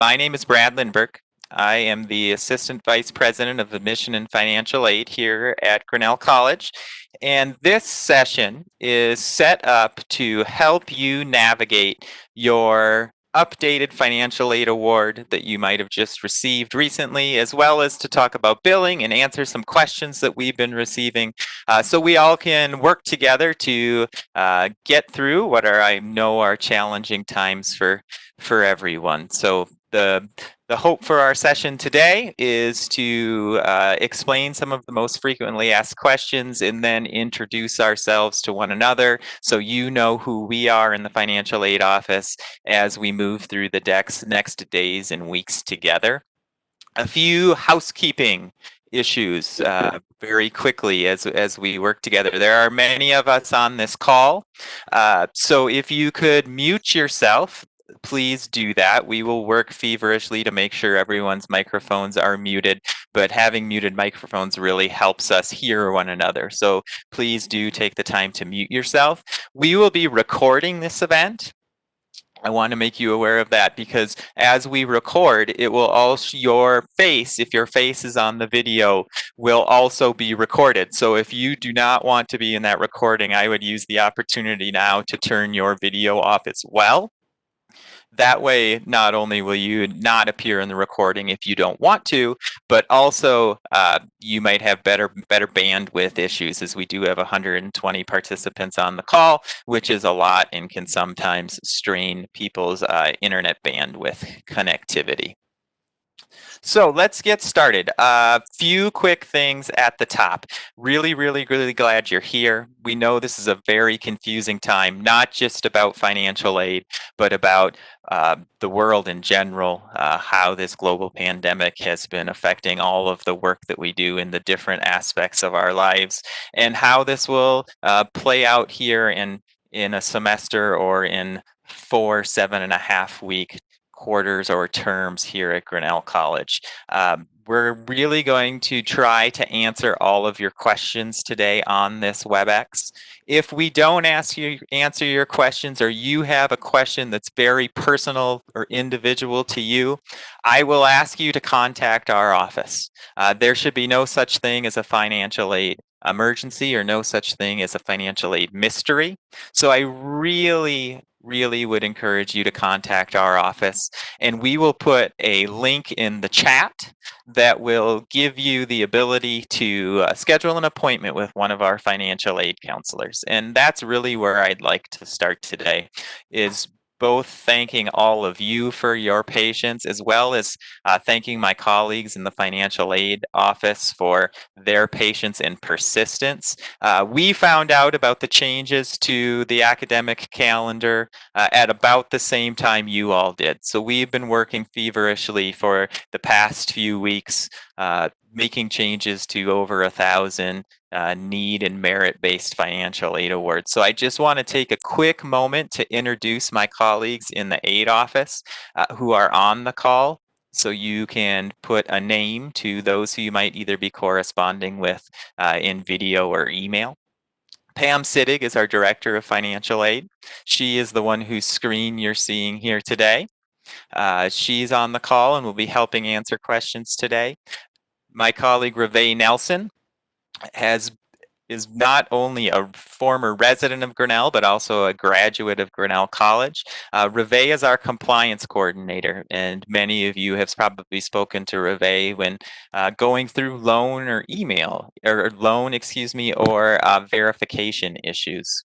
My name is Brad Lindbergh. I am the Assistant Vice President of Admission and Financial Aid here at Grinnell College. And this session is set up to help you navigate your updated financial aid award that you might have just received recently, as well as to talk about billing and answer some questions that we've been receiving, so we all can work together to get through what I know are challenging times for everyone. So the hope for our session today is to explain some of the most frequently asked questions and then introduce ourselves to one another so you know who we are in the financial aid office as we move through the next days and weeks together. A few housekeeping issues very quickly as we work together. There are many of us on this call, so if you could mute yourself, please do that. We will work feverishly to make sure everyone's microphones are muted, but having muted microphones really helps us hear one another. So please do take the time to mute yourself. We will be recording this event. I want to make you aware of that because as we record, it will also, your face, if your face is on the video, will also be recorded. So if you do not want to be in that recording, I would use the opportunity now to turn your video off as well. That way, not only will you not appear in the recording if you don't want to, but also you might have better bandwidth issues, as we do have 120 participants on the call, which is a lot and can sometimes strain people's internet bandwidth connectivity. So let's get started. A few quick things at the top. Really glad you're here. We know this is a very confusing time, not just about financial aid, but about the world in general, how this global pandemic has been affecting all of the work that we do in the different aspects of our lives, and how this will play out here in a semester or in 4 7.5 week quarters or terms here at Grinnell College. We're really going to try to answer all of your questions today on this WebEx. If we don't answer your questions, or you have a question that's very personal or individual to you, I will ask you to contact our office. There should be no such thing as a financial aid emergency or no such thing as a financial aid mystery. So I really would encourage you to contact our office, and we will put a link in the chat that will give you the ability to schedule an appointment with one of our financial aid counselors. And that's really where I'd like to start today, is both thanking all of you for your patience, as well as thanking my colleagues in the financial aid office for their patience and persistence. We found out about the changes to the academic calendar at about the same time you all did. So we've been working feverishly for the past few weeks, making changes to over 1,000 need and merit-based financial aid awards. So I just want to take a quick moment to introduce my colleagues in the aid office who are on the call, so you can put a name to those who you might either be corresponding with in video or email. Pam Sittig is our Director of Financial Aid. She is the one whose screen you're seeing here today. She's on the call and will be helping answer questions today. My colleague Reve Nelson is not only a former resident of Grinnell, but also a graduate of Grinnell College. Reve is our compliance coordinator, and many of you have probably spoken to Reve when going through loan or verification issues.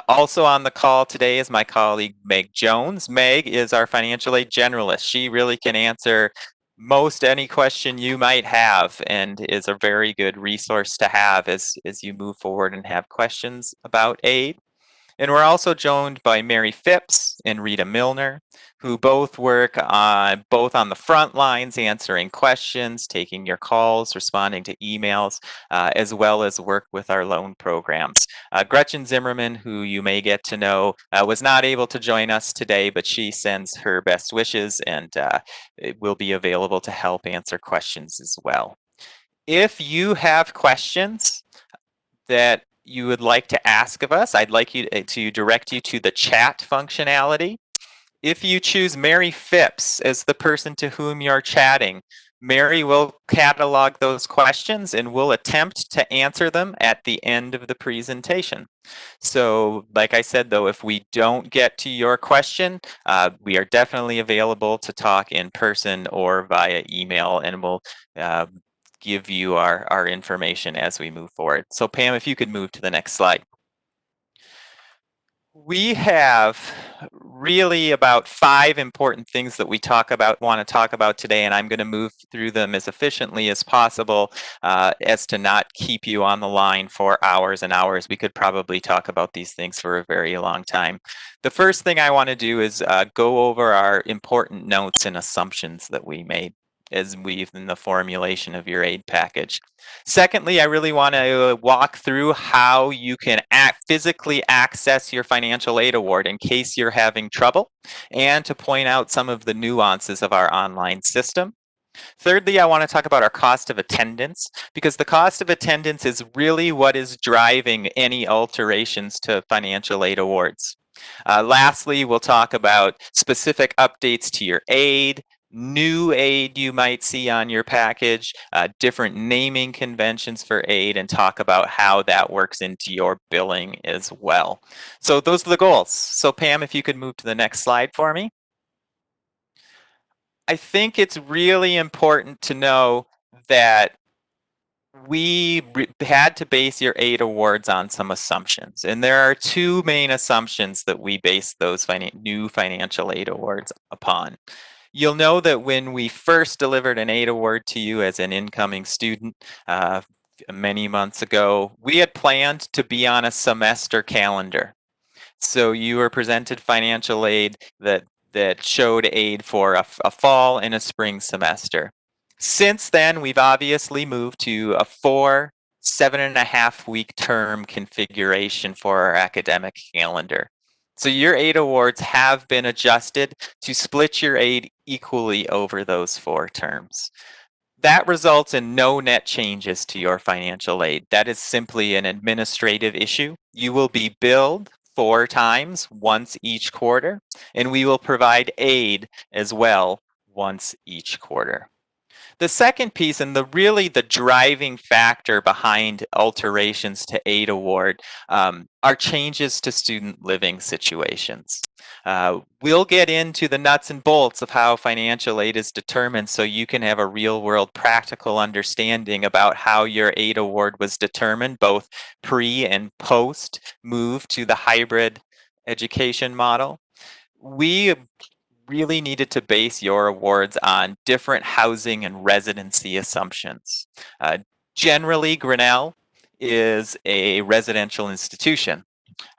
Also on the call today is my colleague Meg Jones. Meg is our financial aid generalist. She really can answer most any question you might have, and is a very good resource to have as you move forward and have questions about aid. And we're also joined by Mary Phipps and Rita Milner, who both work both on the front lines, answering questions, taking your calls, responding to emails, as well as work with our loan programs. Gretchen Zimmerman, who you may get to know, was not able to join us today, but she sends her best wishes and will be available to help answer questions as well. If you have questions that you would like to ask of us, I'd like you to direct you to the chat functionality If you choose Mary Phipps as the person to whom you're chatting, Mary will catalog those questions and will attempt to answer them at the end of the presentation. So, like I said, though, if we don't get to your question, we are definitely available to talk in person or via email, and we'll uh, give you our information as we move forward. So, Pam, if you could move to the next slide. We have really about 5 important things that we want to talk about today, and I'm going to move through them as efficiently as possible, as to not keep you on the line for hours and hours. We could probably talk about these things for a very long time. The first thing I want to do is go over our important notes and assumptions that we made as we've in the formulation of your aid package. Secondly, I really want to walk through how you can physically access your financial aid award in case you're having trouble, and to point out some of the nuances of our online system. Thirdly, I want to talk about our cost of attendance, because the cost of attendance is really what is driving any alterations to financial aid awards. Lastly, we'll talk about specific updates to your aid, new aid you might see on your package, different naming conventions for aid, and talk about how that works into your billing as well. So those are the goals. So Pam, if you could move to the next slide for me. I think it's really important to know that we had to base your aid awards on some assumptions. And there are 2 main assumptions that we base those new financial aid awards upon. You'll know that when we first delivered an aid award to you as an incoming student many months ago, we had planned to be on a semester calendar. So you were presented financial aid that showed aid for a fall and a spring semester. Since then, we've obviously moved to a 7.5 week term configuration for our academic calendar. So your aid awards have been adjusted to split your aid equally over those 4 terms. That results in no net changes to your financial aid. That is simply an administrative issue. You will be billed 4 times, once each quarter, and we will provide aid as well once each quarter. The second piece, and the driving factor behind alterations to aid award, are changes to student living situations. We'll get into the nuts and bolts of how financial aid is determined, so you can have a real world practical understanding about how your aid award was determined, both pre and post move to the hybrid education model. We really needed to base your awards on different housing and residency assumptions. Generally, Grinnell is a residential institution.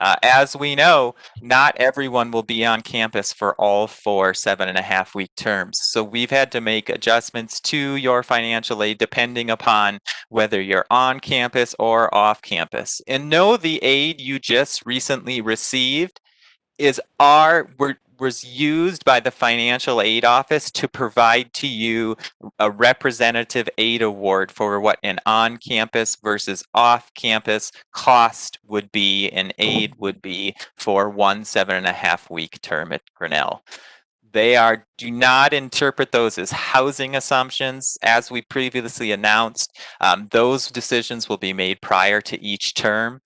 As we know, not everyone will be on campus for all 4 7.5 week terms. So we've had to make adjustments to your financial aid depending upon whether you're on campus or off campus. And know the aid you just recently received was used by the financial aid office to provide to you a representative aid award for what an on-campus versus off-campus cost would be and aid would be for 1 7.5 week term at Grinnell. Do not interpret those as housing assumptions. As we previously announced, those decisions will be made prior to each term.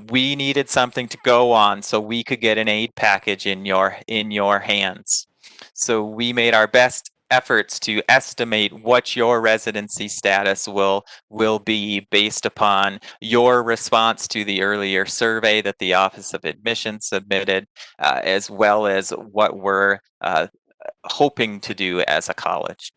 We needed something to go on so we could get an aid package in your hands. So we made our best efforts to estimate what your residency status will be based upon your response to the earlier survey that the Office of Admissions submitted, as well as what we're hoping to do as a college.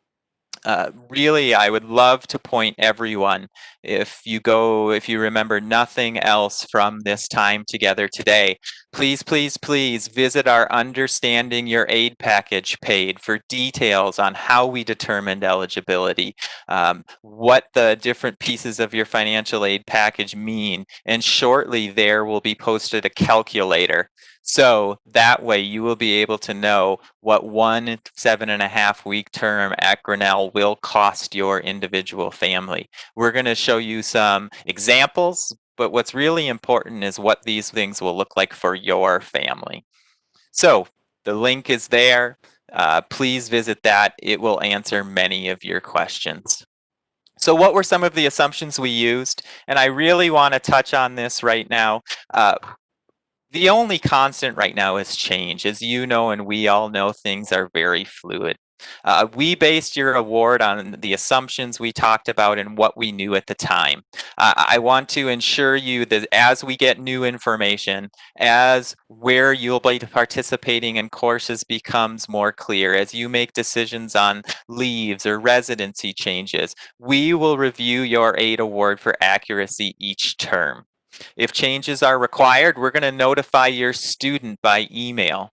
Really, I would love to point everyone, if you remember nothing else from this time together today, please, please, please visit our Understanding Your Aid Package page for details on how we determined eligibility, what the different pieces of your financial aid package mean, and shortly there will be posted a calculator. So that way you will be able to know what 1 7.5 week term at Grinnell will cost your individual family. We're going to show you some examples, but what's really important is what these things will look like for your family. So The link is there. Please visit that. It will answer many of your questions. So what were some of the assumptions we used? And I really want to touch on this right now. The only constant right now is change. As you know, and we all know, things are very fluid. We based your award on the assumptions we talked about and what we knew at the time. I want to ensure you that as we get new information, as where you'll be participating in courses becomes more clear, as you make decisions on leaves or residency changes, we will review your aid award for accuracy each term. If changes are required, we're going to notify your student by email.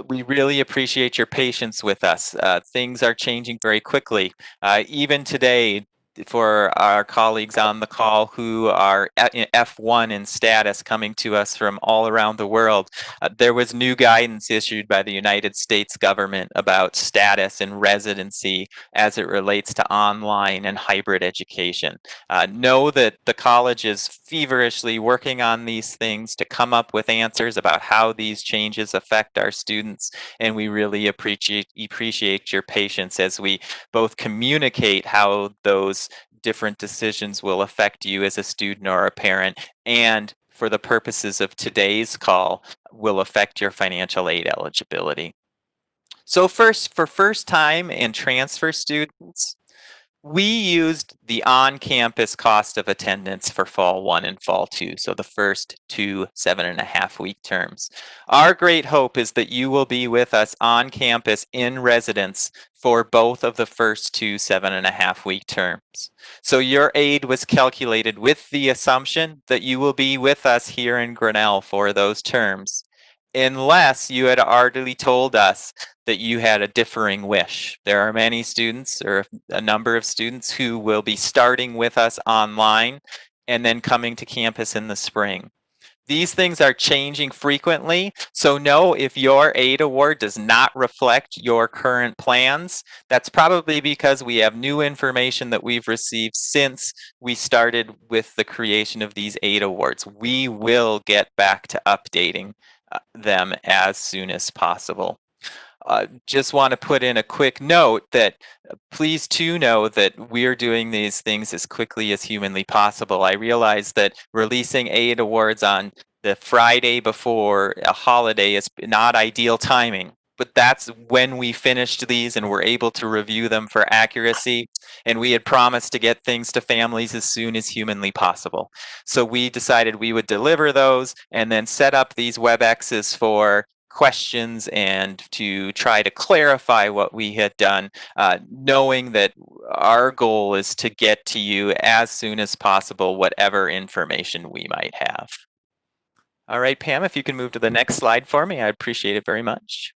We really appreciate your patience with us. Things are changing very quickly. Even today, for our colleagues on the call who are F1 in status coming to us from all around the world, there was new guidance issued by the United States government about status and residency as it relates to online and hybrid education. Know that the college is feverishly working on these things to come up with answers about how these changes affect our students, and we really appreciate your patience as we both communicate how those different decisions will affect you as a student or a parent, and for the purposes of today's call, will affect your financial aid eligibility. So first, for first-time and transfer students, we used the on-campus cost of attendance for fall 1 and fall 2, so the first 2 7.5-week terms. Our great hope is that you will be with us on campus in residence for both of the first 2 7.5-week terms. So your aid was calculated with the assumption that you will be with us here in Grinnell for those terms, unless you had already told us that you had a differing wish. There are many students, or a number of students, who will be starting with us online and then coming to campus in the spring. These things are changing frequently, so know if your aid award does not reflect your current plans, that's probably because we have new information that we've received since we started with the creation of these aid awards. We will get back to updating them as soon as possible. Just want to put in a quick note that please too know that we're doing these things as quickly as humanly possible. I realize that releasing aid awards on the Friday before a holiday is not ideal timing, but that's when we finished these and were able to review them for accuracy. And we had promised to get things to families as soon as humanly possible. So we decided we would deliver those and then set up these WebExes for questions and to try to clarify what we had done, knowing that our goal is to get to you as soon as possible whatever information we might have. All right, Pam, if you can move to the next slide for me, I'd appreciate it very much.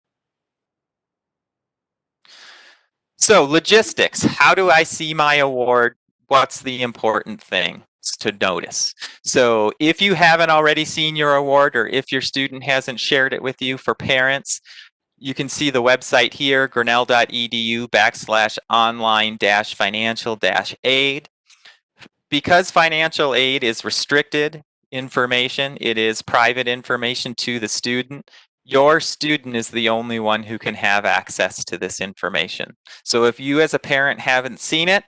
So logistics, how do I see my award? What's the important thing to notice? So if you haven't already seen your award, or if your student hasn't shared it with you, for parents, you can see the website here, grinnell.edu/online-financial-aid. Because financial aid is restricted information, it is private information to the student. Your student is the only one who can have access to this information. So if you as a parent haven't seen it,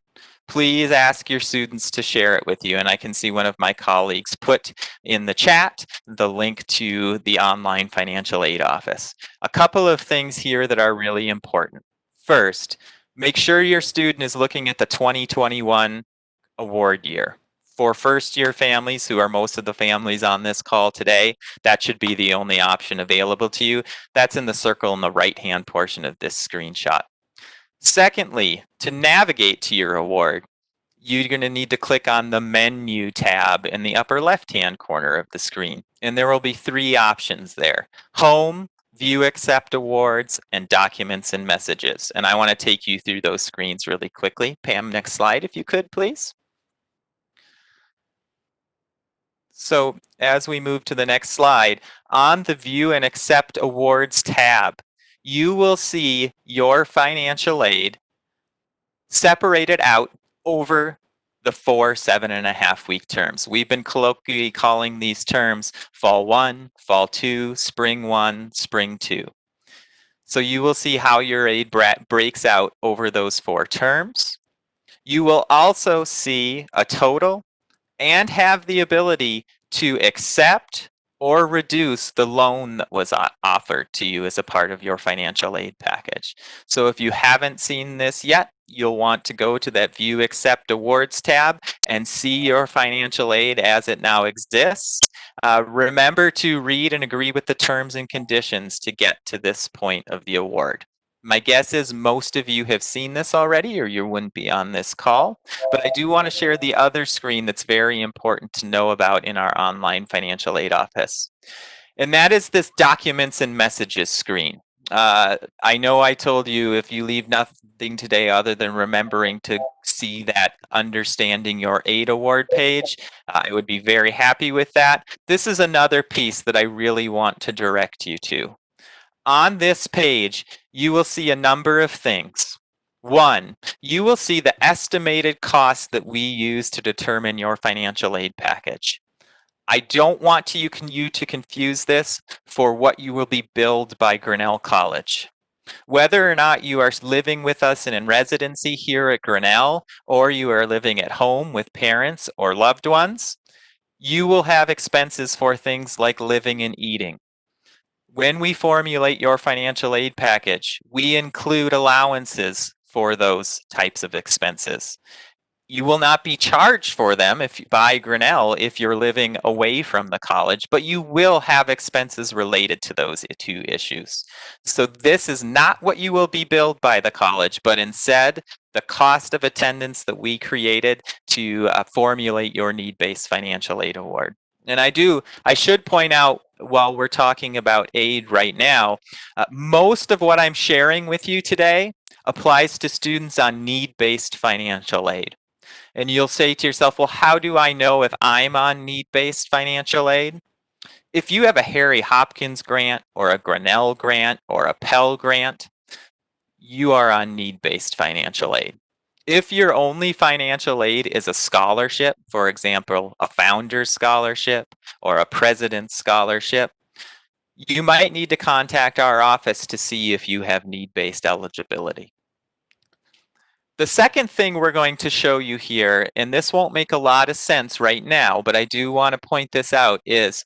please ask your students to share it with you. And I can see one of my colleagues put in the chat the link to the online financial aid office. A couple of things here that are really important. First, make sure your student is looking at the 2021 award year. For first-year families, who are most of the families on this call today, that should be the only option available to you. That's in the circle in the right-hand portion of this screenshot. Secondly, to navigate to your award, you're going to need to click on the menu tab in the upper left-hand corner of the screen. And there will be 3 options there: Home, View Accept Awards, and Documents and Messages. And I want to take you through those screens really quickly. Pam, next slide if you could, please. So as we move to the next slide, on the View and Accept Awards tab, you will see your financial aid separated out over the 4 7.5-week terms. We've been colloquially calling these terms Fall 1, Fall 2, Spring 1, Spring 2. So you will see how your aid breaks out over those 4 terms. You will also see a total and have the ability to accept or reduce the loan that was offered to you as a part of your financial aid package. So if you haven't seen this yet, you'll want to go to that View Accept Awards tab and see your financial aid as it now exists. Remember to read and agree with the terms and conditions to get to this point of the award. My guess is most of you have seen this already, or you wouldn't be on this call. But I do want to share the other screen that's very important to know about in our online financial aid office. And that is this documents and messages screen. I know I told you if you leave nothing today other than remembering to see that Understanding Your Aid Award page, I would be very happy with that. This is another piece that I really want to direct you to. On this page, you will see a number of things. One, you will see the estimated costs that we use to determine your financial aid package. I don't want you to confuse this for what you will be billed by Grinnell College. Whether or not you are living with us and in residency here at Grinnell, or you are living at home with parents or loved ones, you will have expenses for things like living and eating. When we formulate your financial aid package, we include allowances for those types of expenses. You will not be charged for them by Grinnell if you're living away from the college, but you will have expenses related to those 2 issues. So this is not what you will be billed by the college, but instead the cost of attendance that we created to formulate your need-based financial aid award. And I should point out while we're talking about aid right now, most of what I'm sharing with you today applies to students on need-based financial aid. And you'll say to yourself, well, how do I know if I'm on need-based financial aid? If you have a Harry Hopkins grant or a Grinnell grant or a Pell grant, you are on need-based financial aid. If your only financial aid is a scholarship, for example, a founder's scholarship or a president's scholarship, you might need to contact our office to see if you have need-based eligibility. The second thing we're going to show you here, and this won't make a lot of sense right now, but I do want to point this out, is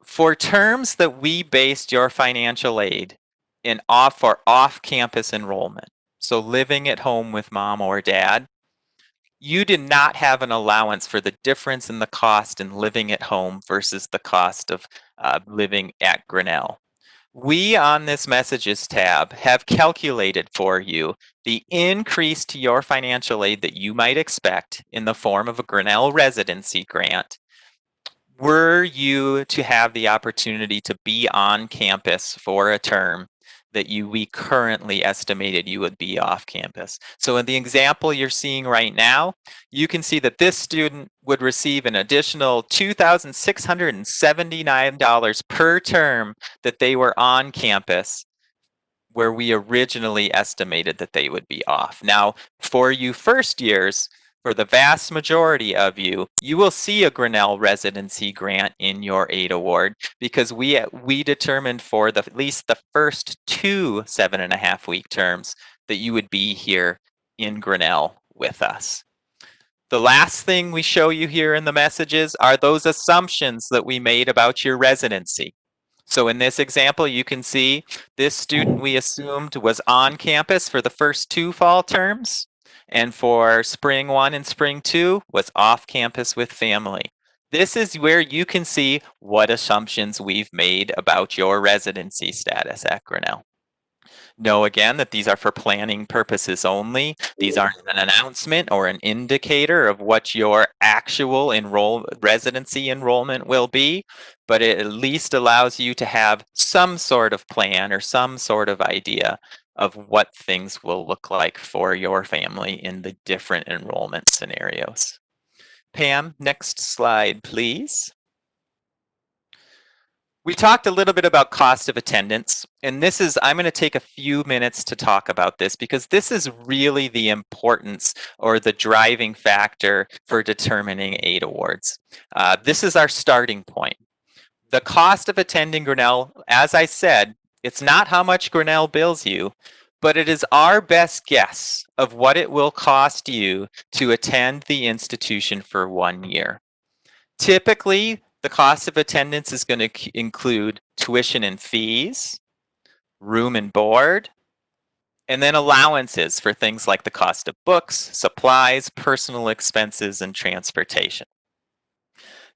for terms that we based your financial aid for off-campus enrollment, so living at home with mom or dad, you did not have an allowance for the difference in the cost in living at home versus the cost of living at Grinnell. We on this Messages tab have calculated for you the increase to your financial aid that you might expect in the form of a Grinnell residency grant were you to have the opportunity to be on campus for a term that we currently estimated you would be off campus. So in the example you're seeing right now, you can see that this student would receive an additional $2,679 per term that they were on campus, where we originally estimated that they would be off. Now, for you first years, for the vast majority of you, you will see a Grinnell residency grant in your aid award because we determined for at least the first 2 7.5-week terms that you would be here in Grinnell with us. The last thing we show you here in the messages are those assumptions that we made about your residency. So in this example, you can see this student we assumed was on campus for the first 2 fall terms, and for spring 1 and spring 2 was off campus with family. This is where you can see what assumptions we've made about your residency status at Grinnell. Know again that these are for planning purposes only. These aren't an announcement or an indicator of what your actual residency enrollment will be, but it at least allows you to have some sort of plan or some sort of idea of what things will look like for your family in the different enrollment scenarios. Pam, next slide, please. We talked a little bit about cost of attendance, and I'm going to take a few minutes to talk about this because this is really the importance or the driving factor for determining aid awards. This is our starting point. The cost of attending Grinnell, as I said, It's not how much Grinnell bills you, but it is our best guess of what it will cost you to attend the institution for 1 year. Typically, the cost of attendance is going to include tuition and fees, room and board, and then allowances for things like the cost of books, supplies, personal expenses, and transportation.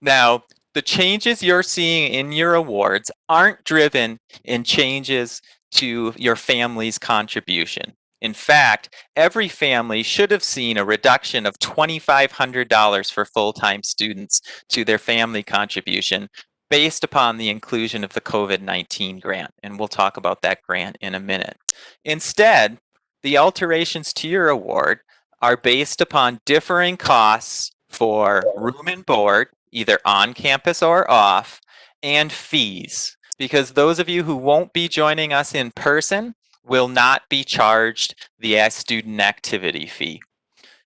Now, the changes you're seeing in your awards aren't driven in changes to your family's contribution. In fact, every family should have seen a reduction of $2,500 for full-time students to their family contribution based upon the inclusion of the COVID-19 grant, and we'll talk about that grant in a minute. Instead, the alterations to your award are based upon differing costs for room and board, either on campus or off, and fees. Because those of you who won't be joining us in person will not be charged the student activity fee.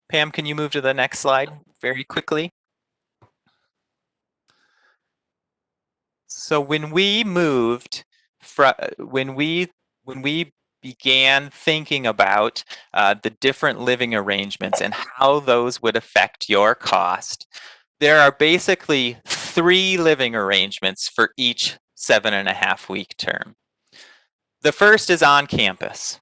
Pam, can you move to the next slide very quickly? So when we moved, when we began thinking about the different living arrangements and how those would affect your cost, there are basically 3 living arrangements for each 7.5-week term. The first is on campus.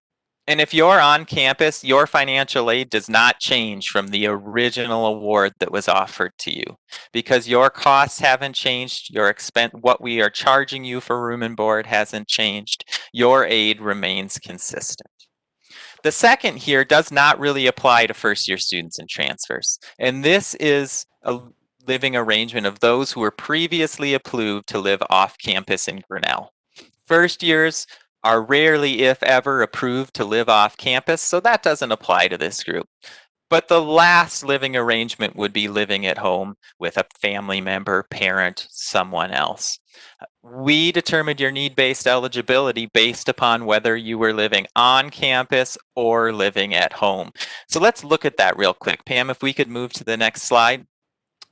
And if you're on campus, your financial aid does not change from the original award that was offered to you because your costs haven't changed, your expense, what we are charging you for room and board hasn't changed. Your aid remains consistent. The second here does not really apply to first-year students and transfers. And this is a living arrangement of those who were previously approved to live off campus in Grinnell. First years are rarely, if ever, approved to live off campus, so that doesn't apply to this group. But the last living arrangement would be living at home with a family member, parent, someone else. We determined your need-based eligibility based upon whether you were living on campus or living at home. So let's look at that real quick. Pam, if we could move to the next slide.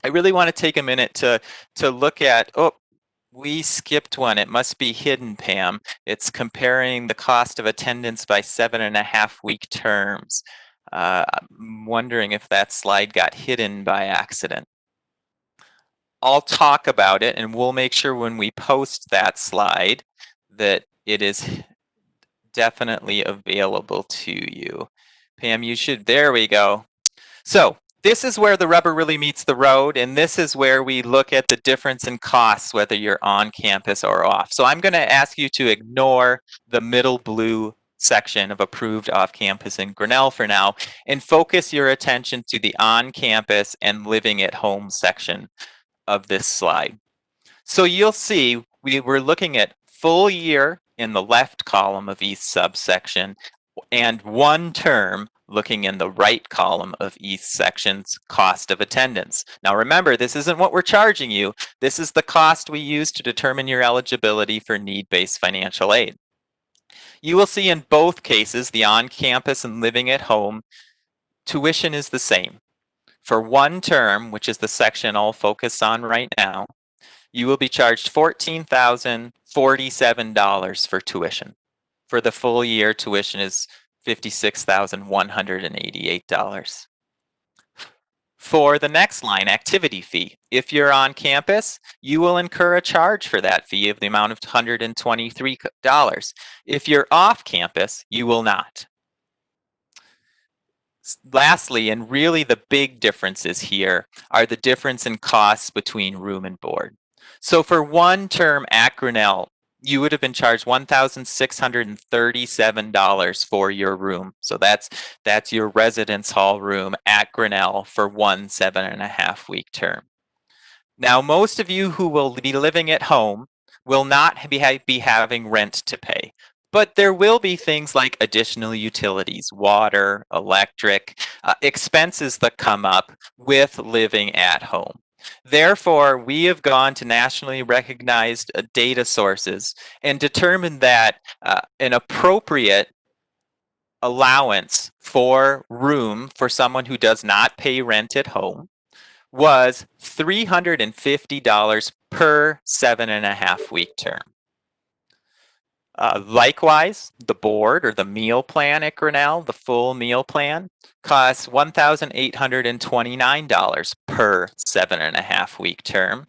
I really want to take a minute to look at, oh, we skipped one. It must be hidden, Pam. It's comparing the cost of attendance by 7.5-week terms. I'm wondering if that slide got hidden by accident. I'll talk about it, and we'll make sure when we post that slide that it is definitely available to you. Pam, you should, there we go. So this is where the rubber really meets the road, and this is where we look at the difference in costs, whether you're on campus or off. So I'm going to ask you to ignore the middle blue section of approved off campus in Grinnell for now, and focus your attention to the on campus and living at home section of this slide. So you'll see we were looking at full year in the left column of each subsection, and 1 term looking in the right column of each section's cost of attendance. Now remember, this isn't what we're charging you. This is the cost we use to determine your eligibility for need-based financial aid. You will see in both cases, the on-campus and living at home, tuition is the same. For 1 term, which is the section I'll focus on right now, you will be charged $14,047 for tuition. For the full year, tuition is $56,188. For the next line, activity fee, if you're on campus, you will incur a charge for that fee of the amount of $123. If you're off campus, you will not. Lastly, and really the big differences here, are the difference in costs between room and board. So for 1 term at Grinnell, you would have been charged $1,637 for your room. So that's your residence hall room at Grinnell for 1 7.5-week term. Now, most of you who will be living at home will not be having rent to pay. But there will be things like additional utilities, water, electric, expenses that come up with living at home. Therefore, we have gone to nationally recognized data sources and determined that an appropriate allowance for room for someone who does not pay rent at home was $350 per 7.5-week term. Likewise, the board or the meal plan at Grinnell, the full meal plan, costs $1,829 per 7.5 week term.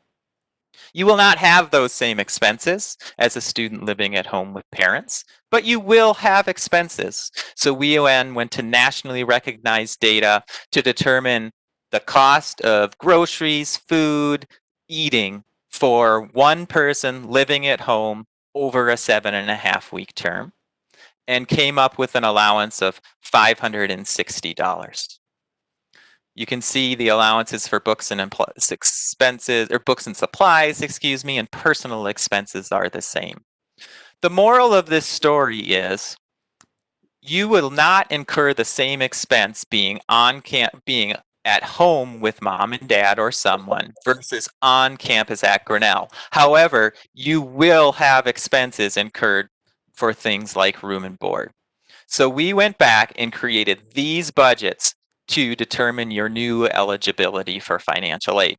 You will not have those same expenses as a student living at home with parents, but you will have expenses. So WEON went to nationally recognized data to determine the cost of groceries, food, eating for one person living at home over a 7.5 week term, and came up with an allowance of $560. You can see the allowances for books and expenses, or books and supplies, excuse me, and personal expenses are the same. The moral of this story is you will not incur the same expense being at home with mom and dad or someone versus on campus at Grinnell. However, you will have expenses incurred for things like room and board. So we went back and created these budgets to determine your new eligibility for financial aid.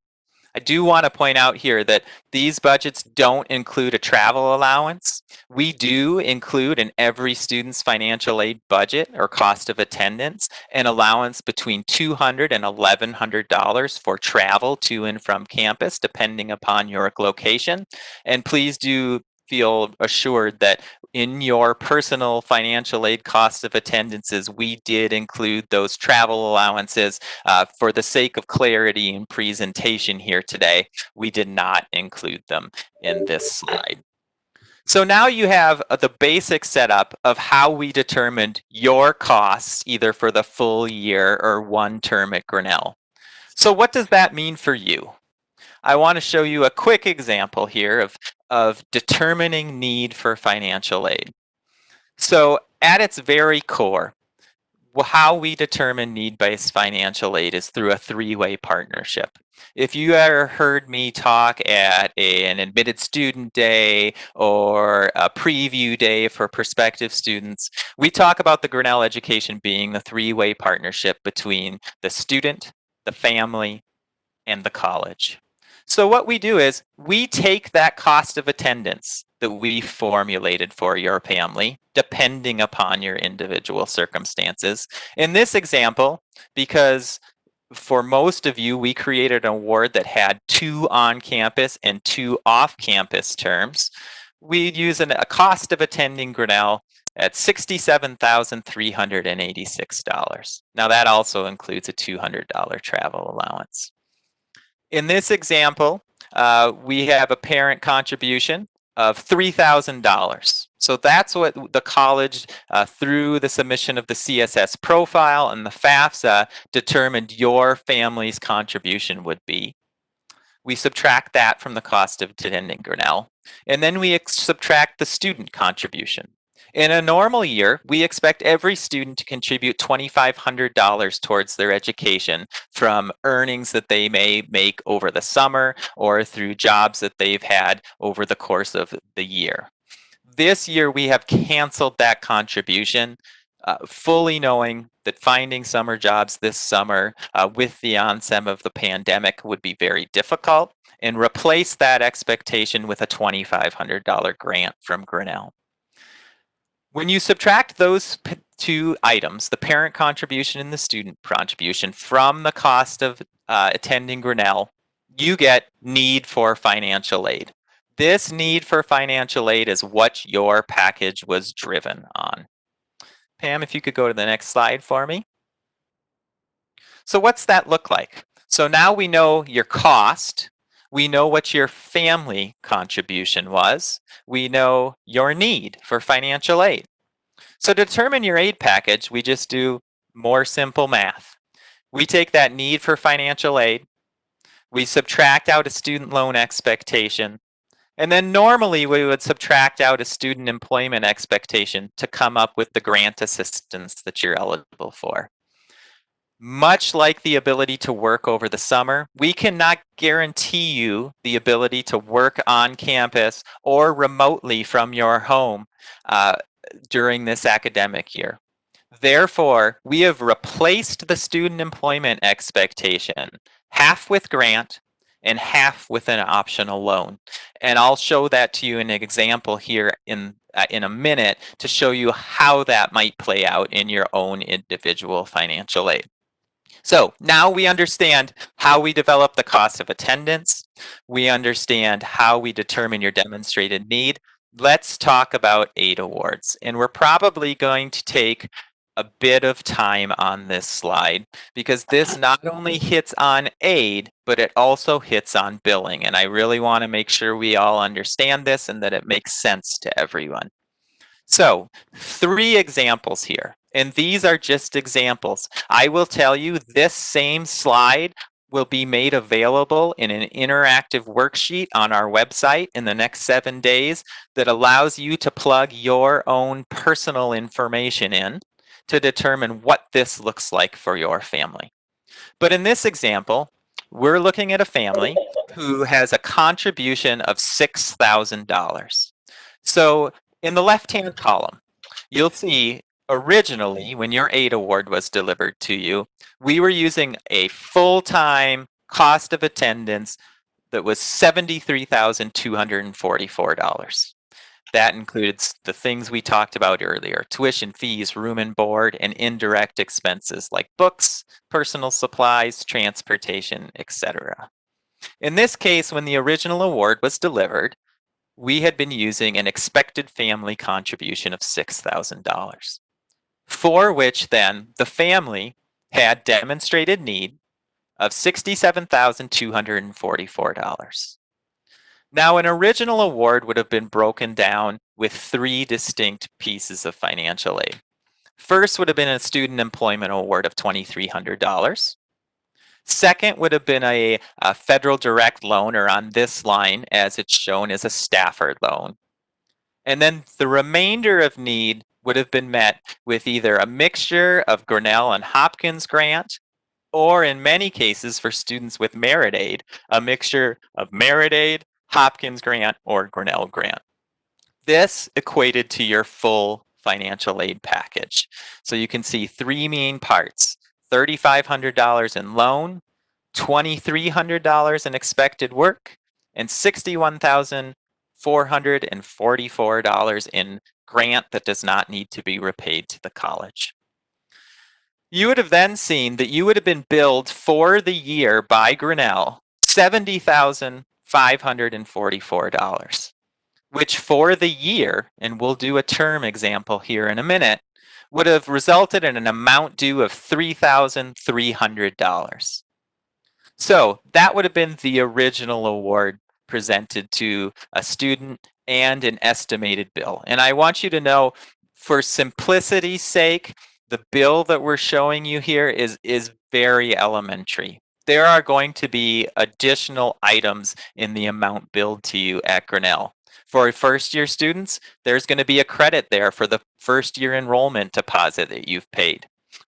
I do want to point out here that these budgets don't include a travel allowance. We do include in every student's financial aid budget or cost of attendance an allowance between $200 and $1,100 for travel to and from campus, depending upon your location. And please do feel assured that in your personal financial aid cost of attendances, we did include those travel allowances. For the sake of clarity and presentation here today, we did not include them in this slide. So now you have the basic setup of how we determined your costs either for the full year or one term at Grinnell. So what does that mean for you? I want to show you a quick example here of determining need for financial aid. So at its very core, how we determine need-based financial aid is through a three-way partnership. If you ever heard me talk at an admitted student day or a preview day for prospective students, we talk about the Grinnell education being the three-way partnership between the student, the family, and the college. So what we do is we take that cost of attendance that we formulated for your family, depending upon your individual circumstances. In this example, because for most of you, we created an award that had 2 on-campus and 2 off-campus terms. We'd use a cost of attending Grinnell at $67,386. Now that also includes a $200 travel allowance. In this example, we have a parent contribution of $3,000. So that's what the college, through the submission of the CSS profile and the FAFSA, determined your family's contribution would be. We subtract that from the cost of attending Grinnell, and then we subtract the student contribution. In a normal year, we expect every student to contribute $2,500 towards their education from earnings that they may make over the summer or through jobs that they've had over the course of the year. This year, we have canceled that contribution, fully knowing that finding summer jobs this summer with the onset of the pandemic would be very difficult, and replace that expectation with a $2,500 grant from Grinnell. When you subtract those two items, the parent contribution and the student contribution, from the cost of attending Grinnell, you get need for financial aid. This need for financial aid is what your package was driven on. Pam, if you could go to the next slide for me. So what's that look like? So now we know your cost. We know what your family contribution was. We know your need for financial aid. So to determine your aid package, we just do more simple math. We take that need for financial aid, we subtract out a student loan expectation, and then normally we would subtract out a student employment expectation to come up with the grant assistance that you're eligible for. Much like the ability to work over the summer, we cannot guarantee you the ability to work on campus or remotely from your home during this academic year. Therefore, we have replaced the student employment expectation, half with grant and half with an optional loan. And I'll show that to you in an example here in in a minute to show you how that might play out in your own individual financial aid. So now we understand how we develop the cost of attendance. We understand how we determine your demonstrated need. Let's talk about aid awards. And we're probably going to take a bit of time on this slide because this not only hits on aid, but it also hits on billing. And I really want to make sure we all understand this and that it makes sense to everyone. So, 3 examples here, and these are just examples. I will tell you this same slide will be made available in an interactive worksheet on our website in the next 7 days that allows you to plug your own personal information in to determine what this looks like for your family. But in this example, we're looking at a family who has a contribution of $6,000. So in the left-hand column, you'll see originally when your aid award was delivered to you, we were using a full-time cost of attendance that was $73,244. That includes the things we talked about earlier: tuition, fees, room and board, and indirect expenses like books, personal supplies, transportation, etc. In this case, when the original award was delivered, we had been using an expected family contribution of $6,000, for which then the family had demonstrated need of $67,244. Now, an original award would have been broken down with 3 distinct pieces of financial aid. First would have been a student employment award of $2,300. Second would have been a federal direct loan, or on this line, as it's shown, as a Stafford loan. And then the remainder of need would have been met with either a mixture of Grinnell and Hopkins grant, or in many cases for students with merit aid, a mixture of merit aid, Hopkins grant, or Grinnell grant. This equated to your full financial aid package. So you can see 3 main parts: $3,500 in loan, $2,300 in expected work, and $61,444 in grant that does not need to be repaid to the college. You would have then seen that you would have been billed for the year by Grinnell $70,544, which for the year, and we'll do a term example here in a minute, would have resulted in an amount due of $3,300. So that would have been the original award presented to a student and an estimated bill. And I want you to know, for simplicity's sake, the bill that we're showing you here is very elementary. There are going to be additional items in the amount billed to you at Grinnell. For first-year students, there's going to be a credit there for the first-year enrollment deposit that you've paid.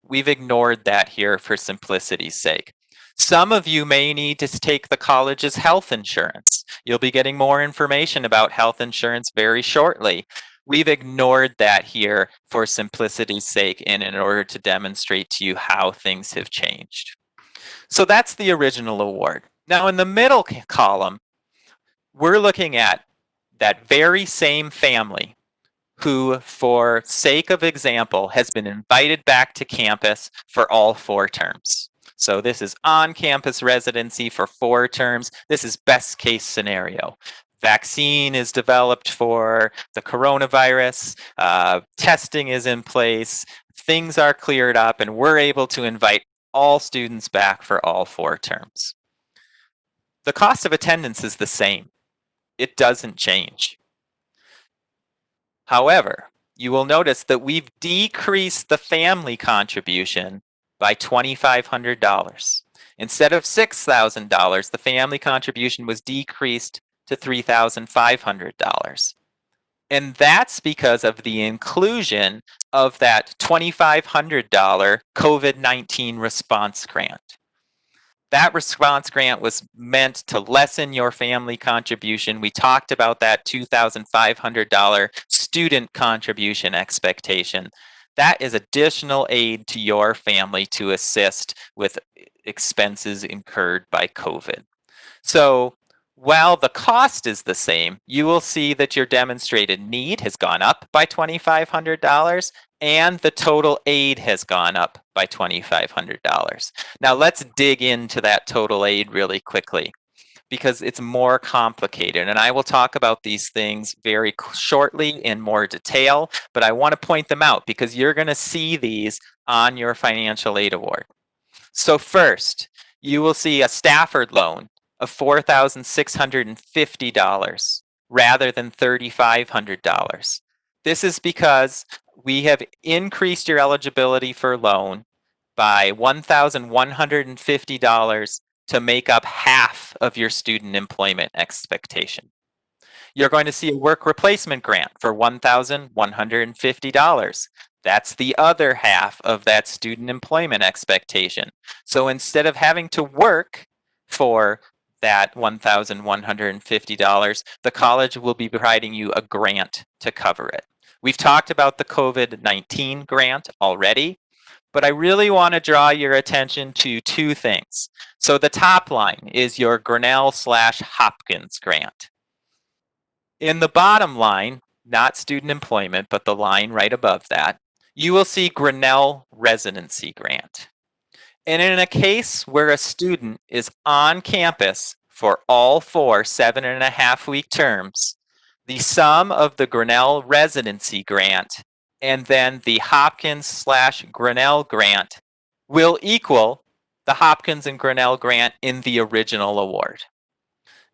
We've ignored that here for simplicity's sake. Some of you may need to take the college's health insurance. You'll be getting more information about health insurance very shortly. We've ignored that here for simplicity's sake and in order to demonstrate to you how things have changed. So that's the original award. Now in the middle column, we're looking at that very same family who, for sake of example, has been invited back to campus for all 4 terms. So this is on-campus residency for 4 terms. This is best case scenario. Vaccine is developed for the coronavirus, testing is in place, things are cleared up, and we're able to invite all students back for all 4 terms. The cost of attendance is the same. It doesn't change. However, you will notice that we've decreased the family contribution by $2,500. Instead of $6,000, the family contribution was decreased to $3,500. And that's because of the inclusion of that $2,500 COVID-19 response grant. That response grant was meant to lessen your family contribution. We talked about that $2,500 student contribution expectation. That is additional aid to your family to assist with expenses incurred by COVID. So while the cost is the same, you will see that your demonstrated need has gone up by $2,500 and the total aid has gone up by $2,500. Now let's dig into that total aid really quickly because it's more complicated. And I will talk about these things very shortly in more detail, but I want to point them out because you're going to see these on your financial aid award. So first, you will see a Stafford loan of $4,650 rather than $3,500. This is because we have increased your eligibility for loan by $1,150 to make up half of your student employment expectation. You're going to see a work replacement grant for $1,150. That's the other half of that student employment expectation. So instead of having to work for that $1,150, the college will be providing you a grant to cover it. We've talked about the COVID-19 grant already, but I really want to draw your attention to two things. So the top line is your Grinnell/Hopkins grant. In the bottom line, not student employment, but the line right above that, you will see Grinnell Residency Grant. And in a case where a student is on campus for all 4 7.5-week terms, the sum of the Grinnell Residency Grant and then the Hopkins/Grinnell grant will equal the Hopkins and Grinnell grant in the original award.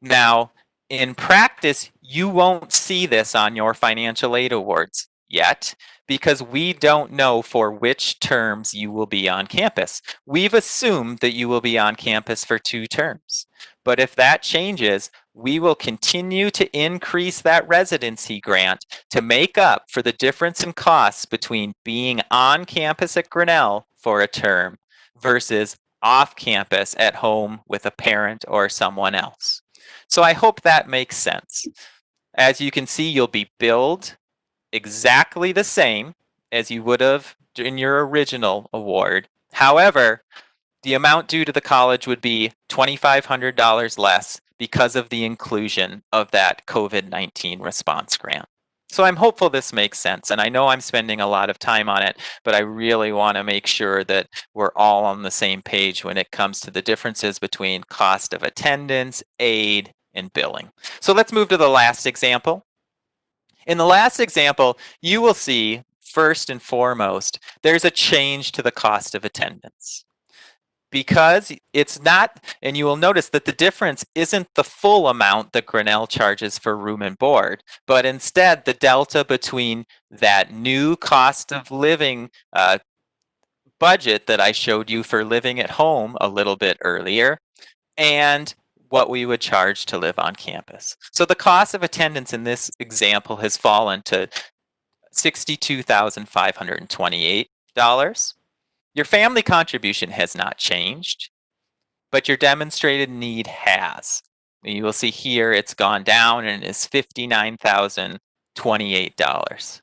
Now, in practice, you won't see this on your financial aid awards yet because we don't know for which terms you will be on campus. We've assumed that you will be on campus for 2 terms. But if that changes, we will continue to increase that residency grant to make up for the difference in costs between being on campus at Grinnell for a term versus off campus at home with a parent or someone else. So I hope that makes sense. As you can see, you'll be billed exactly the same as you would have in your original award. However, the amount due to the college would be $2,500 less because of the inclusion of that COVID-19 response grant. So I'm hopeful this makes sense, and I know I'm spending a lot of time on it, but I really want to make sure that we're all on the same page when it comes to the differences between cost of attendance, aid, and billing. So let's move to the last example. In the last example, you will see, first and foremost, there's a change to the cost of attendance. Because it's not, and you will notice that the difference isn't the full amount that Grinnell charges for room and board, but instead the delta between that new cost of living budget that I showed you for living at home a little bit earlier and what we would charge to live on campus. So the cost of attendance in this example has fallen to $62,528. Your family contribution has not changed, but your demonstrated need has. You will see here it's gone down and is $59,028.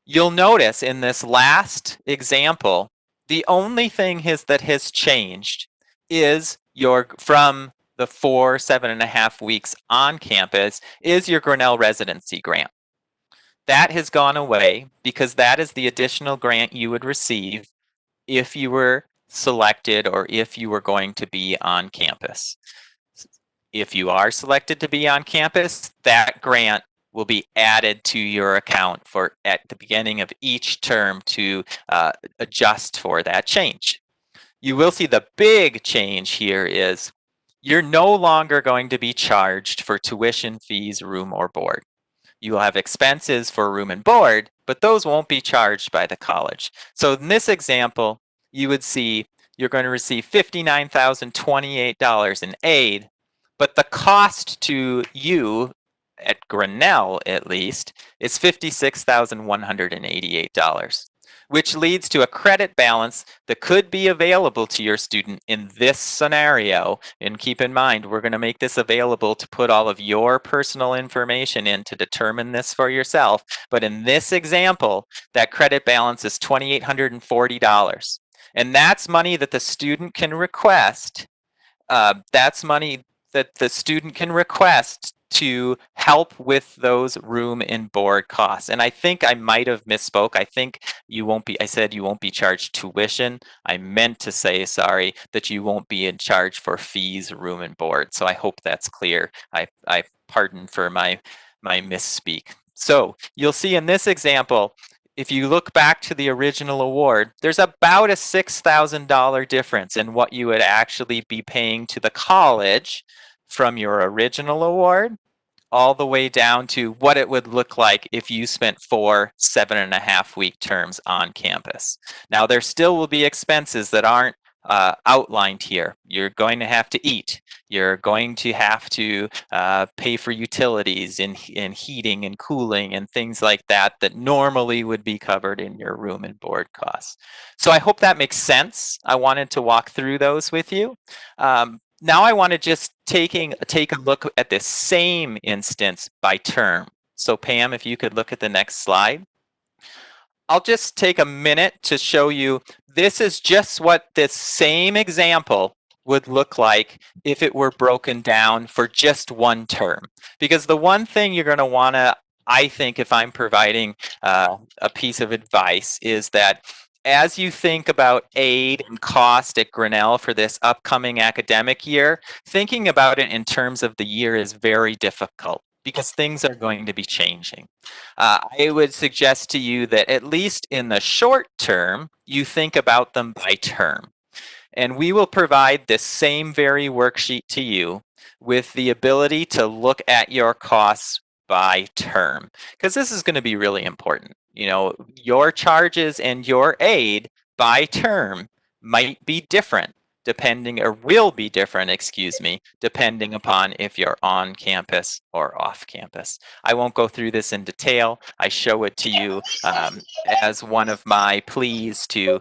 You'll notice in this last example, the only thing that has changed is from the 4 7.5 weeks on campus is your Grinnell residency grant. That has gone away because that is the additional grant you would receive if you were selected or if you were going to be on campus. If you are selected to be on campus, that grant will be added to your account at the beginning of each term to adjust for that change. You will see the big change here is you're no longer going to be charged for tuition fees, room or board. You will have expenses for room and board, but those won't be charged by the college. So in this example, you would see you're going to receive $59,028 in aid, but the cost to you at Grinnell, at least, is $56,188, which leads to a credit balance that could be available to your student in this scenario. And keep in mind, we're going to make this available to put all of your personal information in to determine this for yourself. But in this example, that credit balance is $2,840. And that's money that the student can request. That's money that the student can request to help with those room and board costs. And I think I might have misspoke. I think I said you won't be charged tuition. I meant to say, sorry, that you won't be in charge for fees, room and board. So I hope that's clear. I pardon for my misspeak. So you'll see in this example, if you look back to the original award, there's about a $6,000 difference in what you would actually be paying to the college from your original award all the way down to what it would look like if you spent 4 7.5-week terms on campus. Now, there still will be expenses that aren't outlined here. You're going to have to eat. You're going to have to pay for utilities and heating and cooling and things like that that normally would be covered in your room and board costs. So I hope that makes sense. I wanted to walk through those with you. Now I want to just take a look at this same instance by term. So Pam, if you could look at the next slide. I'll just take a minute to show you, this is just what this same example would look like if it were broken down for just one term. Because the one thing you're going to want to, I think, if I'm providing a piece of advice, is that as you think about aid and cost at Grinnell for this upcoming academic year, thinking about it in terms of the year is very difficult because things are going to be changing. I would suggest to you that at least in the short term, you think about them by term. And we will provide this same very worksheet to you with the ability to look at your costs by term, because this is going to be really important. You know, your charges and your aid by term might be different depending, or will be different, excuse me, depending upon if you're on campus or off campus. I won't go through this in detail. I show it to you as one of my pleas to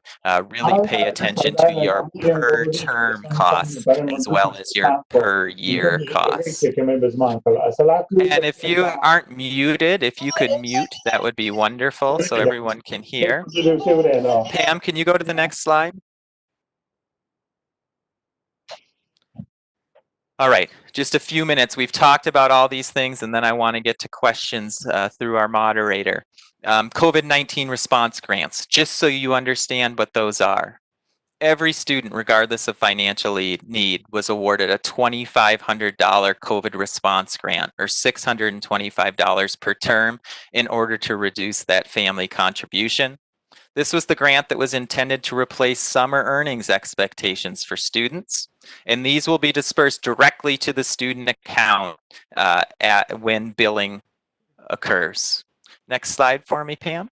really pay attention to your per term costs as well as your per year costs. And if you aren't muted, if you could mute, that would be wonderful so everyone can hear. Pam, can you go to the next slide? All right, just a few minutes. We've talked about all these things, and then I want to get to questions through our moderator. COVID-19 response grants, just so you understand what those are. Every student, regardless of financial need, was awarded a $2,500 COVID response grant, or $625 per term, in order to reduce that family contribution. This was the grant that was intended to replace summer earnings expectations for students, and these will be dispersed directly to the student account when billing occurs. Next slide for me, Pam.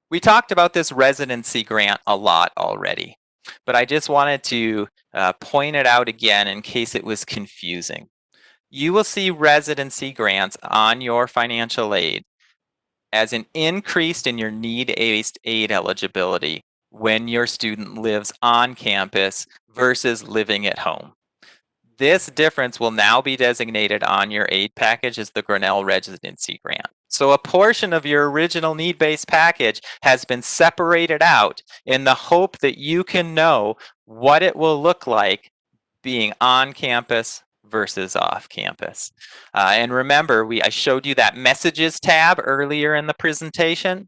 We talked about this residency grant a lot already, but I just wanted to point it out again in case it was confusing. You will see residency grants on your financial aid as an increase in your need-based aid eligibility when your student lives on campus versus living at home. This difference will now be designated on your aid package as the Grinnell Residency Grant. So a portion of your original need-based package has been separated out in the hope that you can know what it will look like being on campus versus off campus. And remember, I showed you that messages tab earlier in the presentation.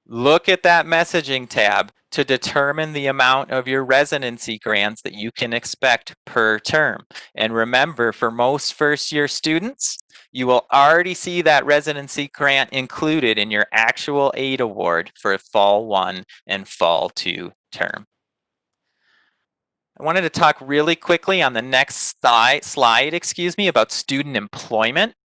Look at that messaging tab to determine the amount of your residency grants that you can expect per term. And remember, for most first-year students, you will already see that residency grant included in your actual aid award for Fall 1 and Fall 2 term. I wanted to talk really quickly on the next slide, about student employment.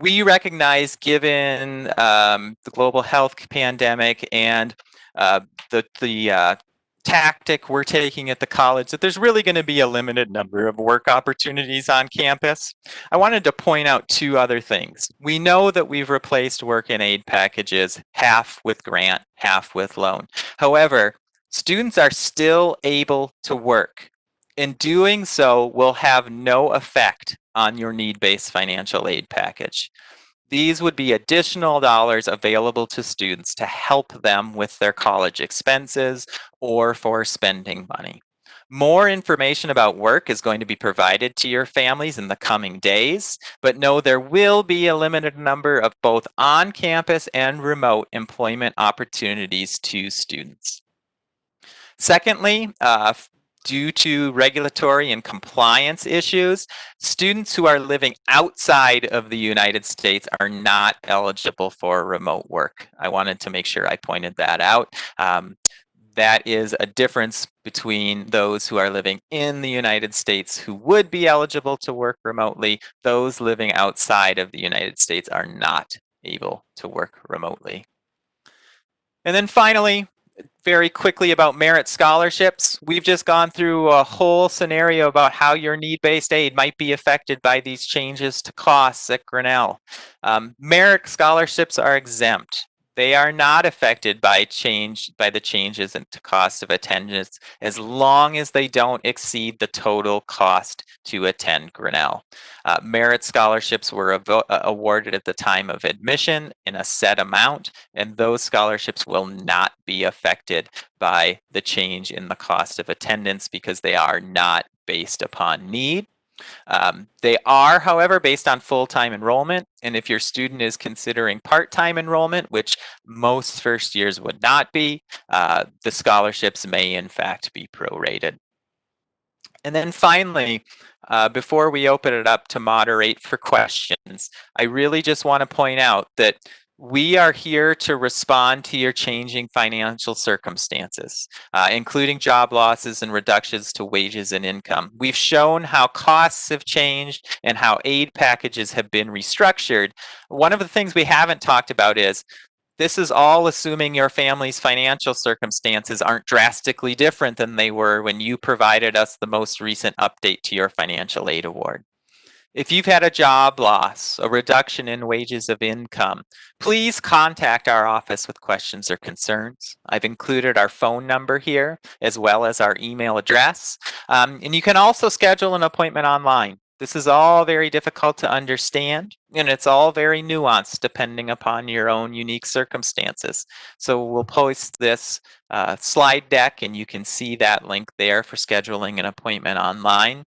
We recognize, given the global health pandemic and the tactic we're taking at the college, that there's really going to be a limited number of work opportunities on campus. I wanted to point out two other things. We know that we've replaced work and aid packages, half with grant, half with loan. However, students are still able to work. In doing so will have no effect on your need-based financial aid package. These would be additional dollars available to students to help them with their college expenses or for spending money. More information about work is going to be provided to your families in the coming days, but know there will be a limited number of both on-campus and remote employment opportunities to students. Secondly, due to regulatory and compliance issues, students who are living outside of the United States are not eligible for remote work. I wanted to make sure I pointed that out. That is a difference between those who are living in the United States who would be eligible to work remotely. Those living outside of the United States are not able to work remotely. And then finally, very quickly about merit scholarships. We've just gone through a whole scenario about how your need-based aid might be affected by these changes to costs at Grinnell. Merit scholarships are exempt. They are not affected by the changes into cost of attendance as long as they don't exceed the total cost to attend Grinnell. Merit scholarships were awarded at the time of admission in a set amount, and those scholarships will not be affected by the change in the cost of attendance because they are not based upon need. They are, however, based on full-time enrollment, and if your student is considering part-time enrollment, which most first years would not be, the scholarships may in fact be prorated. And then finally, before we open it up to moderate for questions, I really just want to point out that we are here to respond to your changing financial circumstances, including job losses and reductions to wages and income. We've shown how costs have changed and how aid packages have been restructured. One of the things we haven't talked about is this is all assuming your family's financial circumstances aren't drastically different than they were when you provided us the most recent update to your financial aid award. If you've had a job loss, a reduction in wages of income, please contact our office with questions or concerns. I've included our phone number here as well as our email address. And you can also schedule an appointment online. This is all very difficult to understand, and it's all very nuanced depending upon your own unique circumstances. So we'll post this slide deck, and you can see that link there for scheduling an appointment online.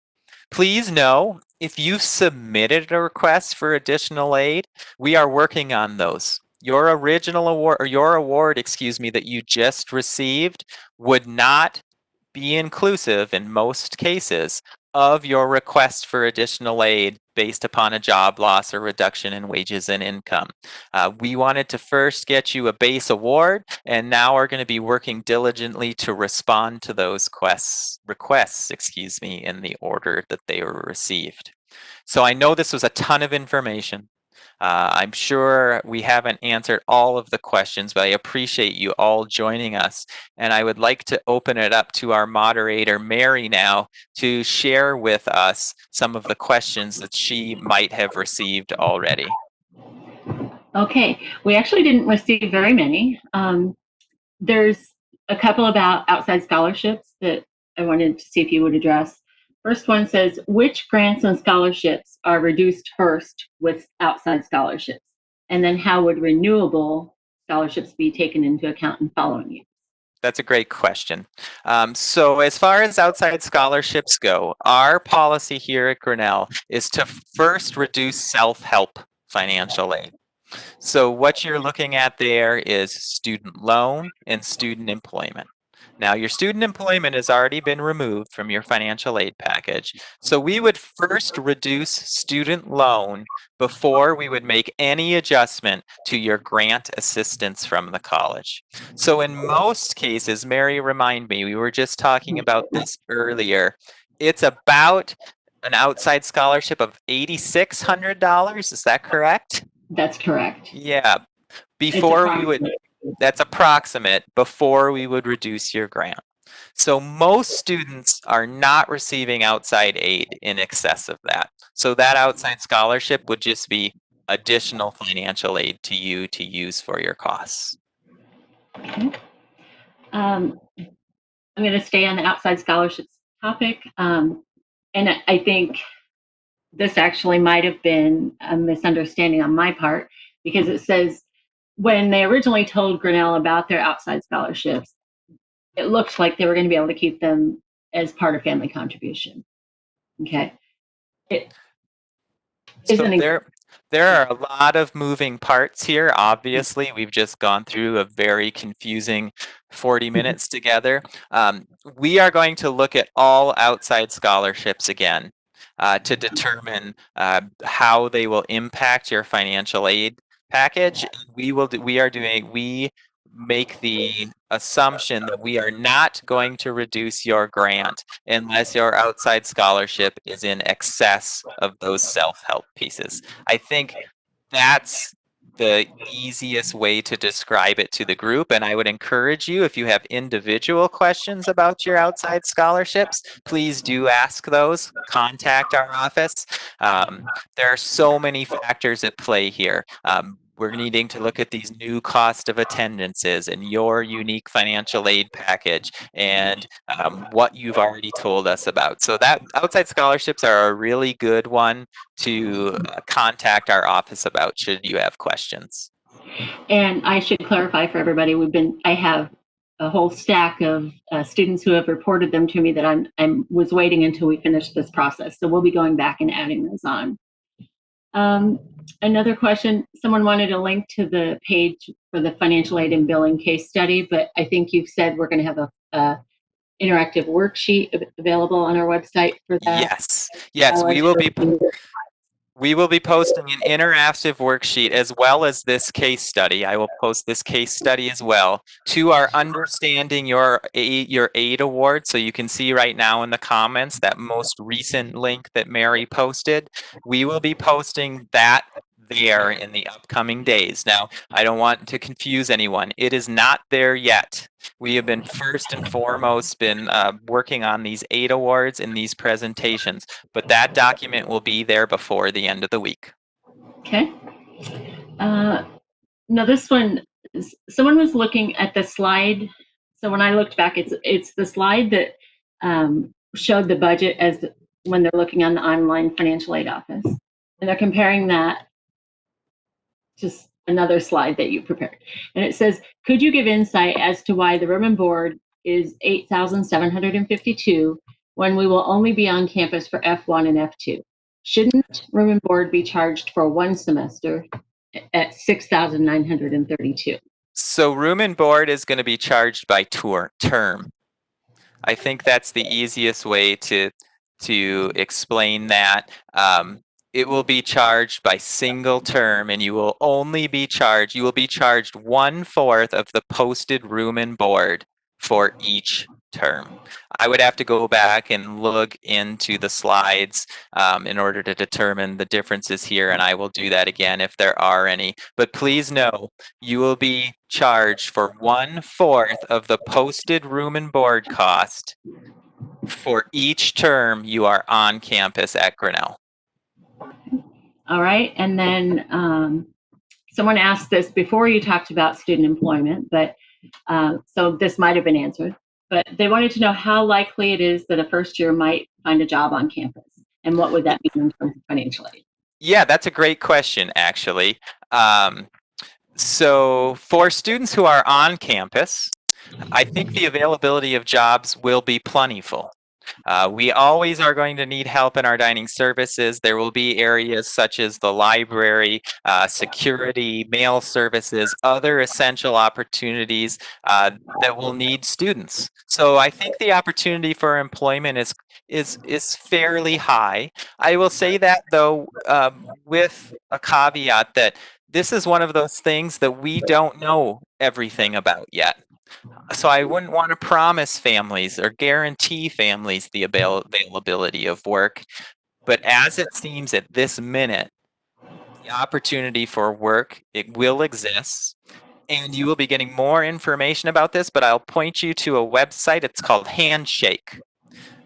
Please know if you've submitted a request for additional aid, we are working on those. Your original award, or your award, excuse me, that you just received would not be inclusive in most cases of your request for additional aid based upon a job loss or reduction in wages and income. We wanted to first get you a base award, and now are going to be working diligently to respond to those requests, in the order that they were received. So I know this was a ton of information. I'm sure we haven't answered all of the questions, but I appreciate you all joining us. And I would like to open it up to our moderator, Mary, now to share with us some of the questions that she might have received already. Okay, we actually didn't receive very many. There's a couple about outside scholarships that I wanted to see if you would address. First one says, which grants and scholarships are reduced first with outside scholarships? And then how would renewable scholarships be taken into account in following years? That's a great question. So as far as outside scholarships go, our policy here at Grinnell is to first reduce self-help financial aid. So what you're looking at there is student loan and student employment. Now, your student employment has already been removed from your financial aid package. So we would first reduce student loan before we would make any adjustment to your grant assistance from the college. So in most cases, Mary, remind me, we were just talking about this earlier. It's about an outside scholarship of $8,600. Is that correct? That's correct. Yeah. Before we would, that's approximate, before we would reduce your grant. So most students are not receiving outside aid in excess of that. So that outside scholarship would just be additional financial aid to you to use for your costs. Okay. I'm going to stay on the outside scholarships topic. And I think this actually might have been a misunderstanding on my part, because it says when they originally told Grinnell about their outside scholarships, it looked like they were going to be able to keep them as part of family contribution. Okay. It So isn't there are a lot of moving parts here. Obviously, we've just gone through a very confusing 40 minutes together. We are going to look at all outside scholarships again to determine how they will impact your financial aid package. We make the assumption that we are not going to reduce your grant unless your outside scholarship is in excess of those self-help pieces. I think that's the easiest way to describe it to the group. And I would encourage you, if you have individual questions about your outside scholarships, please do ask those. Contact our office. There are so many factors at play here. We're needing to look at these new cost of attendances and your unique financial aid package and what you've already told us about. So that outside scholarships are a really good one to contact our office about should you have questions. And I should clarify for everybody, I have a whole stack of students who have reported them to me that I was waiting until we finished this process. So we'll be going back and adding those on. Another question, someone wanted a link to the page for the financial aid and billing case study, but I think you've said we're going to have a interactive worksheet available on our website for that. Yes, we will be posting an interactive worksheet as well as this case study. I will post this case study as well to our Understanding Your Aid Award. So you can see right now in the comments that most recent link that Mary posted. We will be posting that there in the upcoming days. Now, I don't want to confuse anyone. It is not there yet. We have been first and foremost working on these aid awards and these presentations, but that document will be there before the end of the week. Okay. Now this one, someone was looking at the slide. So when I looked back, it's the slide that showed the budget as when they're looking on the online financial aid office, and they're comparing that just another slide that you prepared. And it says, could you give insight as to why the room and board is $8,752 when we will only be on campus for F1 and F2? Shouldn't room and board be charged for one semester at $6,932? So room and board is going to be charged by term. I think that's the easiest way to explain that. It will be charged by single term, and you will be charged 1/4 of the posted room and board for each term. I would have to go back and look into the slides in order to determine the differences here, and I will do that again if there are any. But please know, you will be charged for 1/4 of the posted room and board cost for each term you are on campus at Grinnell. All right, and then someone asked this before you talked about student employment, but so this might have been answered, but they wanted to know how likely it is that a first year might find a job on campus, and what would that mean in terms of financial aid? Yeah, that's a great question, actually. So for students who are on campus, I think the availability of jobs will be plentiful. We always are going to need help in our dining services. There will be areas such as the library, security, mail services, other essential opportunities that will need students. So I think the opportunity for employment is fairly high. I will say that though, with a caveat that this is one of those things that we don't know everything about yet. So I wouldn't want to promise families or guarantee families the availability of work. But as it seems at this minute, the opportunity for work, it will exist. And you will be getting more information about this, but I'll point you to a website. It's called Handshake.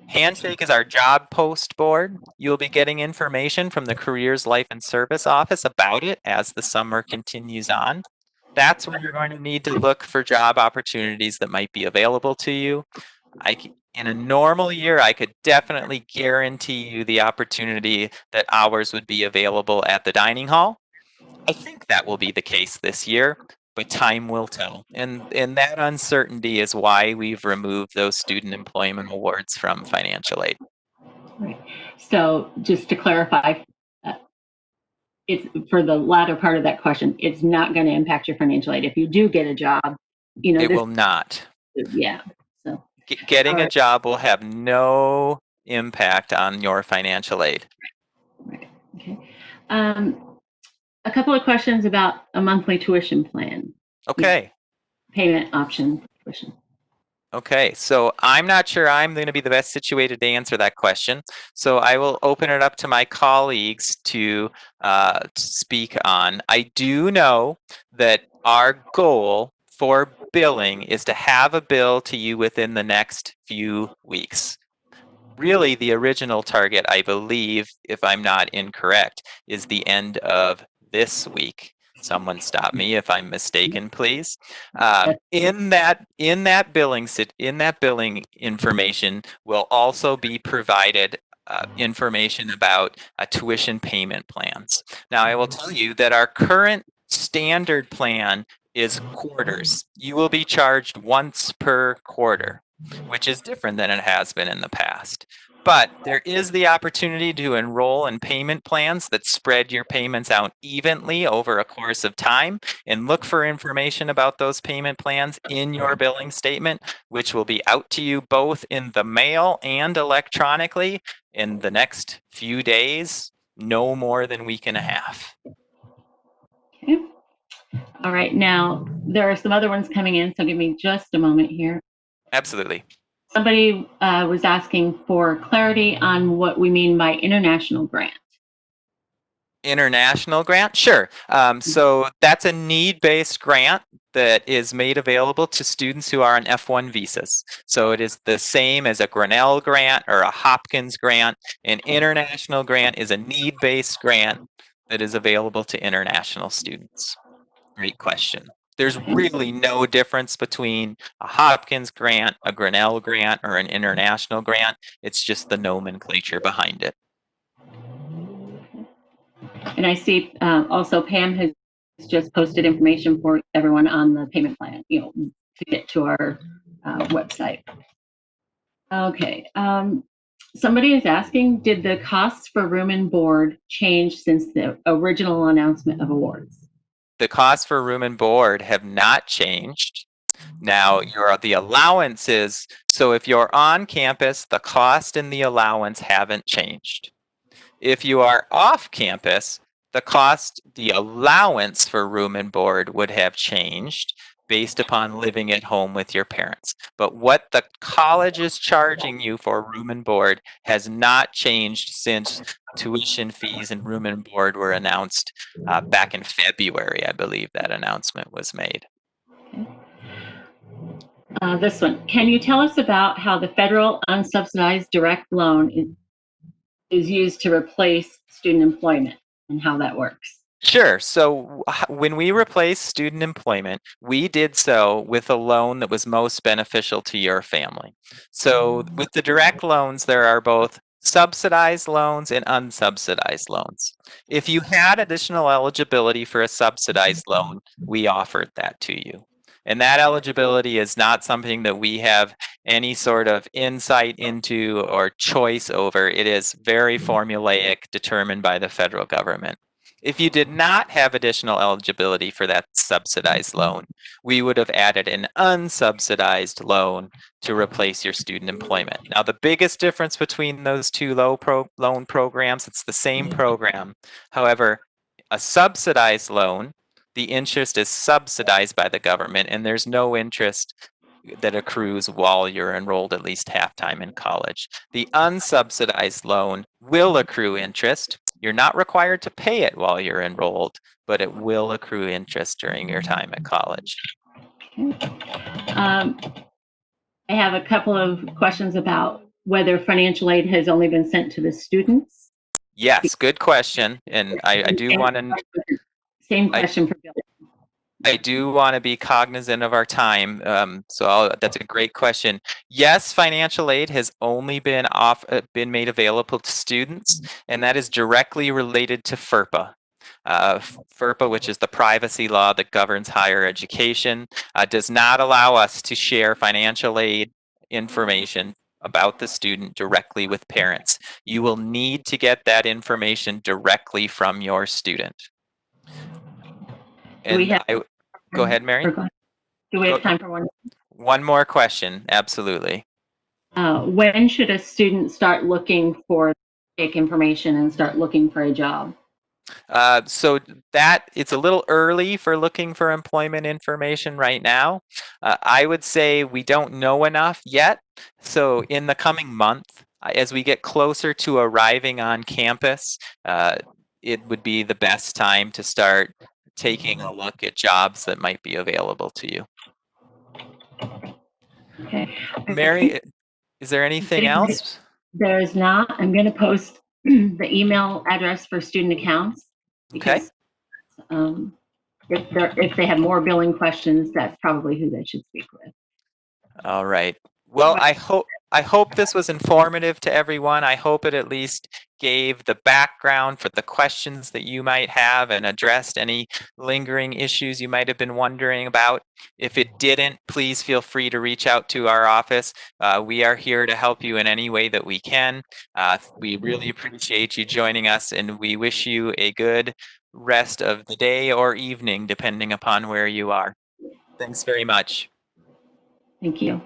Handshake is our job post board. You'll be getting information from the Careers, Life, and Service Office about it as the summer continues on. That's where you're going to need to look for job opportunities that might be available to you. In a normal year, I could definitely guarantee you the opportunity that hours would be available at the dining hall. I think that will be the case this year, but time will tell. And that uncertainty is why we've removed those student employment awards from financial aid. Right. So just to clarify, it's for the latter part of that question, it's not going to impact your financial aid. If you do get a job, It will not. Yeah. So Getting a job will have no impact on your financial aid. Right. Okay. A couple of questions about a monthly tuition plan. Okay. Payment option tuition. Okay, so I'm not sure I'm going to be the best situated to answer that question. So I will open it up to my colleagues to speak on. I do know that our goal for billing is to have a bill to you within the next few weeks. Really, the original target, I believe, if I'm not incorrect, is the end of this week. Someone stop me if I'm mistaken, please. In that billing information will also be provided information about tuition payment plans. Now, I will tell you that our current standard plan is quarters. You will be charged once per quarter, which is different than it has been in the past. But there is the opportunity to enroll in payment plans that spread your payments out evenly over a course of time, and look for information about those payment plans in your billing statement, which will be out to you both in the mail and electronically in the next few days, no more than a week and a half. Okay. All right. Now, there are some other ones coming in, so give me just a moment here. Absolutely. Somebody was asking for clarity on what we mean by international grant. International grant? Sure. So that's a need-based grant that is made available to students who are on F1 visas. So it is the same as a Grinnell grant or a Hopkins grant. An international grant is a need-based grant that is available to international students. Great question. There's really no difference between a Hopkins grant, a Grinnell grant, or an international grant. It's just the nomenclature behind it. And I see also Pam has just posted information for everyone on the payment plan, to get to our website. Okay. Somebody is asking, did the costs for room and board change since the original announcement of awards? The costs for room and board have not changed. Now, the allowances, so if you're on campus, the cost and the allowance haven't changed. If you are off campus, the allowance for room and board would have changed based upon living at home with your parents. But what the college is charging you for room and board has not changed since tuition fees and room and board were announced back in February. I believe that announcement was made. This one, can you tell us about how the federal unsubsidized direct loan is used to replace student employment and how that works? Sure. So when we replaced student employment, we did so with a loan that was most beneficial to your family. So with the direct loans, there are both subsidized loans and unsubsidized loans. If you had additional eligibility for a subsidized loan, we offered that to you. And that eligibility is not something that we have any sort of insight into or choice over. It is very formulaic, determined by the federal government. If you did not have additional eligibility for that subsidized loan, we would have added an unsubsidized loan to replace your student employment. Now, the biggest difference between those two loan programs, it's the same program. However, a subsidized loan, the interest is subsidized by the government, and there's no interest that accrues while you're enrolled at least half-time in college. The unsubsidized loan will accrue interest. You're not required to pay it while you're enrolled, but it will accrue interest during your time at college. I have a couple of questions about whether financial aid has only been sent to the students. Yes, good question. And I do want to... Same question for Bill. I do want to be cognizant of our time, that's a great question. Yes, financial aid has only been made available to students, and that is directly related to FERPA. FERPA, which is the privacy law that governs higher education, does not allow us to share financial aid information about the student directly with parents. You will need to get that information directly from your student. Do we And have go ahead, Mary. Do we have time for one more question? Absolutely. When should a student start looking for basic information and start looking for a job? So that it's a little early for looking for employment information right now. I would say we don't know enough yet. So in the coming month, as we get closer to arriving on campus, it would be the best time to start taking a look at jobs that might be available to you. Okay. Mary, is there anything else? There's not. I'm going to post the email address for student accounts because if they have more billing questions, that's probably who they should speak with. All right. Well, I hope this was informative to everyone. I hope it at least gave the background for the questions that you might have and addressed any lingering issues you might have been wondering about. If it didn't, please feel free to reach out to our office. We are here to help you in any way that we can. We really appreciate you joining us, and we wish you a good rest of the day or evening, depending upon where you are. Thanks very much. Thank you.